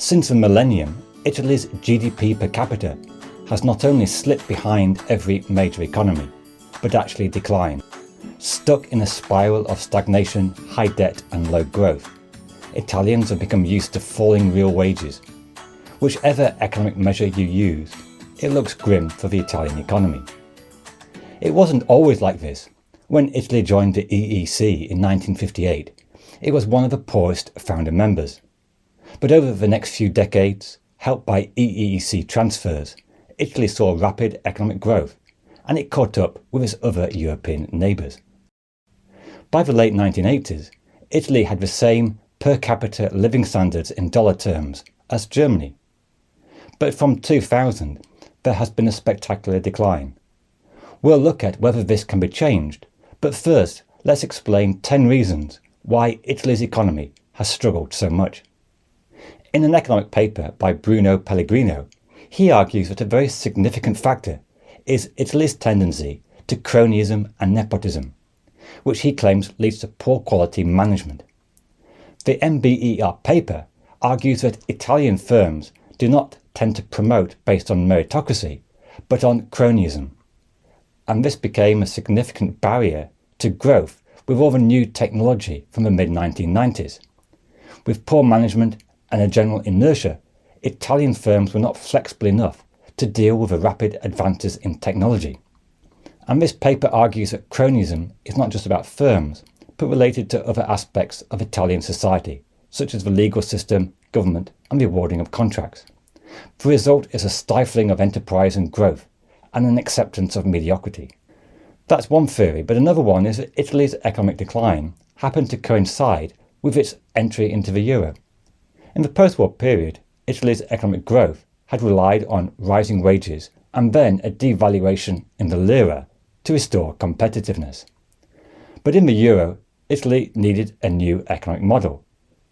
Since the millennium, Italy's GDP per capita has not only slipped behind every major economy, but actually declined. Stuck in a spiral of stagnation, high debt and low growth, Italians have become used to falling real wages. Whichever economic measure you use, it looks grim for the Italian economy. It wasn't always like this. When Italy joined the EEC in 1958, it was one of the poorest founder members. But over the next few decades, helped by EEC transfers, Italy saw rapid economic growth, and it caught up with its other European neighbours. By the late 1980s, Italy had the same per capita living standards in dollar terms as Germany. But from 2000, there has been a spectacular decline. We'll look at whether this can be changed, but first let's explain 10 reasons why Italy's economy has struggled so much. In an economic paper by Bruno Pellegrino, he argues that a very significant factor is Italy's tendency to cronyism and nepotism, which he claims leads to poor quality management. The MBER paper argues that Italian firms do not tend to promote based on meritocracy, but on cronyism. And this became a significant barrier to growth with all the new technology from the mid-1990s. With poor management and a general inertia, Italian firms were not flexible enough to deal with the rapid advances in technology. And this paper argues that cronyism is not just about firms, but related to other aspects of Italian society, such as the legal system, government, and the awarding of contracts. The result is a stifling of enterprise and growth, and an acceptance of mediocrity. That's one theory, but another one is that Italy's economic decline happened to coincide with its entry into the euro. In the post-war period, Italy's economic growth had relied on rising wages and then a devaluation in the lira to restore competitiveness. But in the euro, Italy needed a new economic model,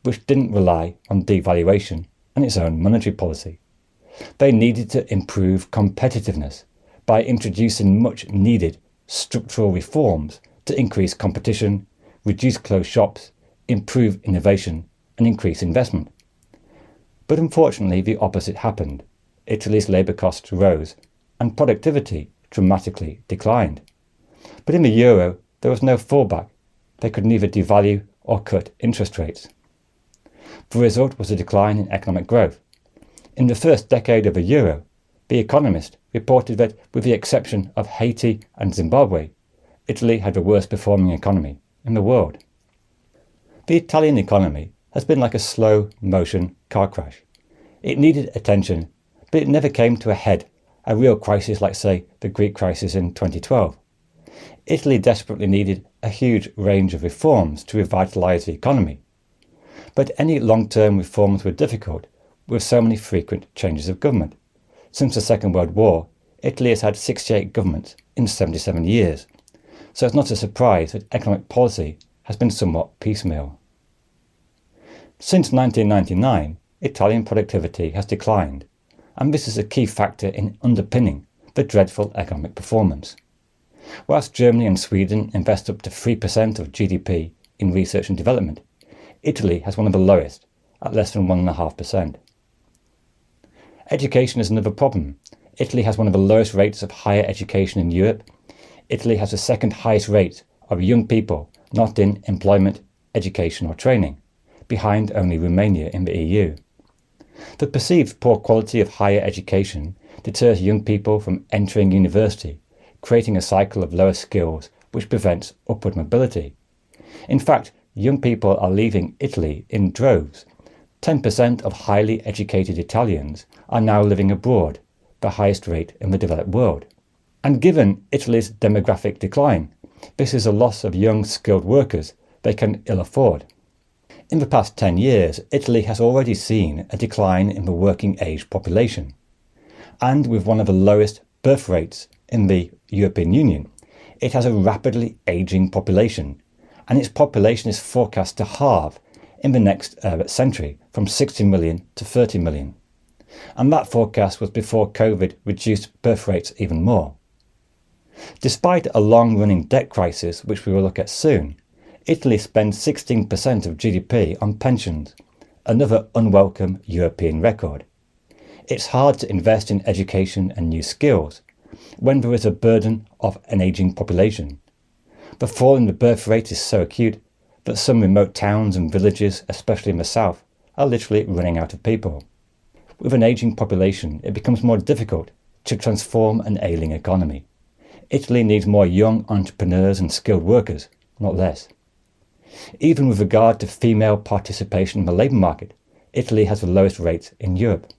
which didn't rely on devaluation and its own monetary policy. They needed to improve competitiveness by introducing much needed structural reforms to increase competition, reduce closed shops, improve innovation and increase investment. But unfortunately the opposite happened. Italy's labour costs rose and productivity dramatically declined. But in the euro there was no fallback. They could neither devalue or cut interest rates. The result was a decline in economic growth. In the first decade of the euro, The Economist reported that, with the exception of Haiti and Zimbabwe, Italy had the worst performing economy in the world. The Italian economy has been like a slow motion car crash. It needed attention, but it never came to a head, a real crisis like, say, the Greek crisis in 2012. Italy desperately needed a huge range of reforms to revitalise the economy. But any long-term reforms were difficult, with so many frequent changes of government. Since the Second World War, Italy has had 68 governments in 77 years, so it's not a surprise that economic policy has been somewhat piecemeal. Since 1999, Italian productivity has declined, and this is a key factor in underpinning the dreadful economic performance. Whilst Germany and Sweden invest up to 3% of GDP in research and development, Italy has one of the lowest, at less than 1.5%. Education is another problem. Italy has one of the lowest rates of higher education in Europe. Italy has the second highest rate of young people not in employment, education or training, behind only Romania in the EU. The perceived poor quality of higher education deters young people from entering university, creating a cycle of lower skills which prevents upward mobility. In fact, young people are leaving Italy in droves. 10% of highly educated Italians are now living abroad, the highest rate in the developed world. And given Italy's demographic decline, this is a loss of young skilled workers they can ill afford. In the past 10 years, Italy has already seen a decline in the working age population. And with one of the lowest birth rates in the European Union, it has a rapidly ageing population, and its population is forecast to halve in the next century from 60 million to 30 million. And that forecast was before COVID reduced birth rates even more. Despite a long-running debt crisis, which we will look at soon, Italy spends 16% of GDP on pensions, another unwelcome European record. It's hard to invest in education and new skills when there is a burden of an ageing population. The fall in the birth rate is so acute that some remote towns and villages, especially in the south, are literally running out of people. With an ageing population, it becomes more difficult to transform an ailing economy. Italy needs more young entrepreneurs and skilled workers, not less. Even with regard to female participation in the labour market, Italy has the lowest rates in Europe.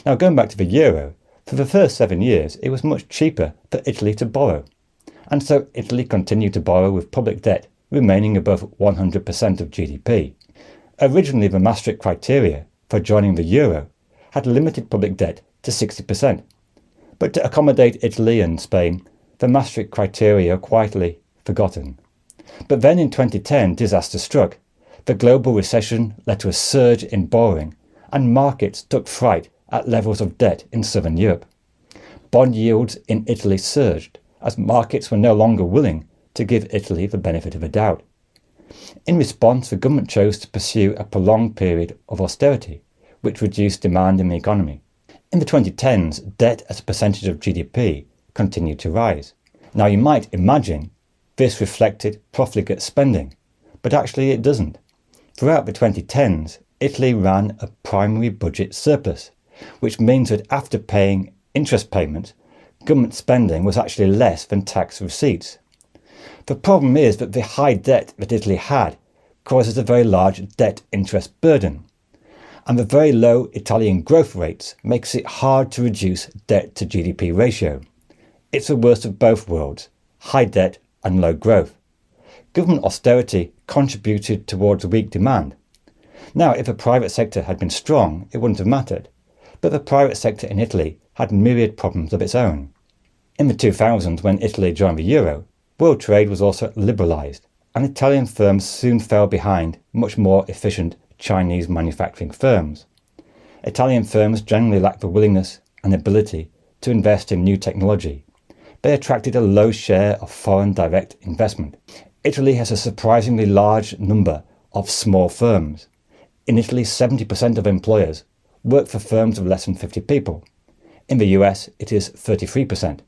Now, going back to the euro, for the first 7 years it was much cheaper for Italy to borrow, and so Italy continued to borrow with public debt remaining above 100% of GDP. Originally, the Maastricht criteria for joining the euro had limited public debt to 60%, but to accommodate Italy and Spain, the Maastricht criteria are quietly forgotten. But then in 2010, disaster struck. The global recession led to a surge in borrowing, and markets took fright at levels of debt in southern Europe. Bond yields in Italy surged, as markets were no longer willing to give Italy the benefit of the doubt. In response, the government chose to pursue a prolonged period of austerity, which reduced demand in the economy. In the 2010s, debt as a percentage of GDP continued to rise. Now, you might imagine this reflected profligate spending, but actually it doesn't. Throughout the 2010s, Italy ran a primary budget surplus, which means that after paying interest payments, government spending was actually less than tax receipts. The problem is that the high debt that Italy had causes a very large debt interest burden, and the very low Italian growth rates makes it hard to reduce debt to GDP ratio. It's the worst of both worlds, high debt and low growth. Government austerity contributed towards weak demand. Now, if the private sector had been strong, it wouldn't have mattered, but the private sector in Italy had myriad problems of its own. In the 2000s, when Italy joined the euro, world trade was also liberalised, and Italian firms soon fell behind much more efficient Chinese manufacturing firms. Italian firms generally lacked the willingness and ability to invest in new technology. They attracted a low share of foreign direct investment. Italy has a surprisingly large number of small firms. In Italy, 70% of employers work for firms of less than 50 people. In the US, it is 33%.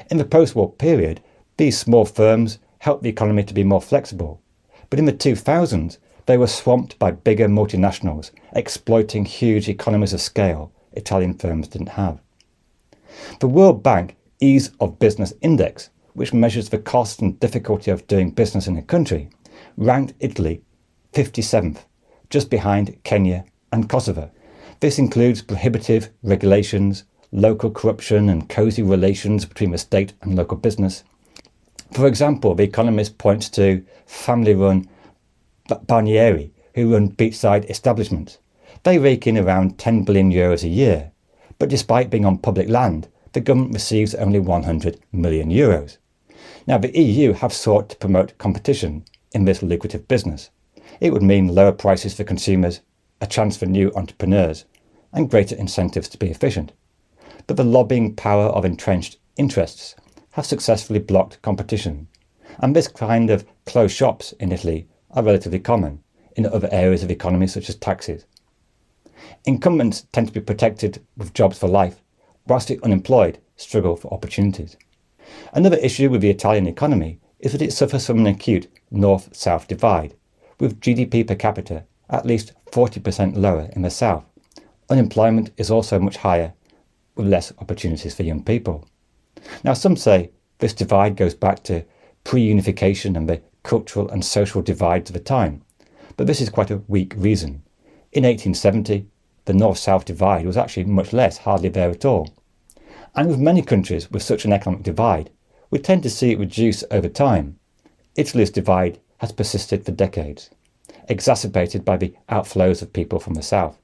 In the post-war period, these small firms helped the economy to be more flexible. But in the 2000s, they were swamped by bigger multinationals, exploiting huge economies of scale Italian firms didn't have. The World Bank Ease of Business Index, which measures the cost and difficulty of doing business in a country, ranked Italy 57th, just behind Kenya and Kosovo. This includes prohibitive regulations, local corruption and cosy relations between the state and local business. For example, The Economist points to family-run Barnieri, who run beachside establishments. They rake in around 10 billion euros a year, but despite being on public land, the government receives only 100 million euros. Now, the EU have sought to promote competition in this lucrative business. It would mean lower prices for consumers, a chance for new entrepreneurs, and greater incentives to be efficient. But the lobbying power of entrenched interests have successfully blocked competition, and this kind of closed shops in Italy are relatively common in other areas of the economy, such as taxes. Incumbents tend to be protected with jobs for life, whilst the unemployed struggle for opportunities. Another issue with the Italian economy is that it suffers from an acute north-south divide, with GDP per capita at least 40% lower in the south. Unemployment is also much higher, with less opportunities for young people. Now, some say this divide goes back to pre-unification and the cultural and social divides of the time, but this is quite a weak reason. In 1870, the north-south divide was actually much less, hardly there at all. And with many countries with such an economic divide, we tend to see it reduce over time. Italy's divide has persisted for decades, exacerbated by the outflows of people from the south.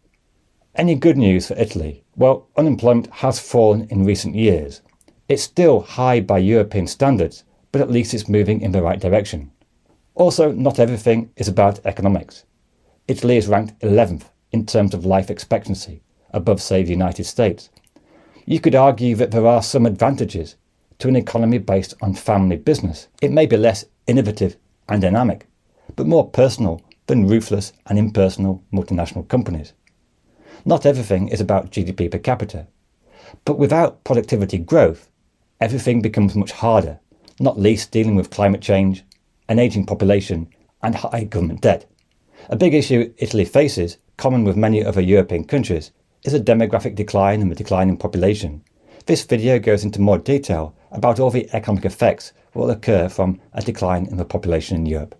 Any good news for Italy? Well, unemployment has fallen in recent years. It's still high by European standards, but at least it's moving in the right direction. Also, not everything is about economics. Italy is ranked 11th in terms of life expectancy, above, say, the United States. You could argue that there are some advantages to an economy based on family business. It may be less innovative and dynamic, but more personal than ruthless and impersonal multinational companies. Not everything is about GDP per capita, but without productivity growth, everything becomes much harder, not least dealing with climate change, an ageing population, and high government debt. A big issue Italy faces, common with many other European countries, is a demographic decline and the decline in population. This video goes into more detail about all the economic effects that will occur from a decline in the population in Europe.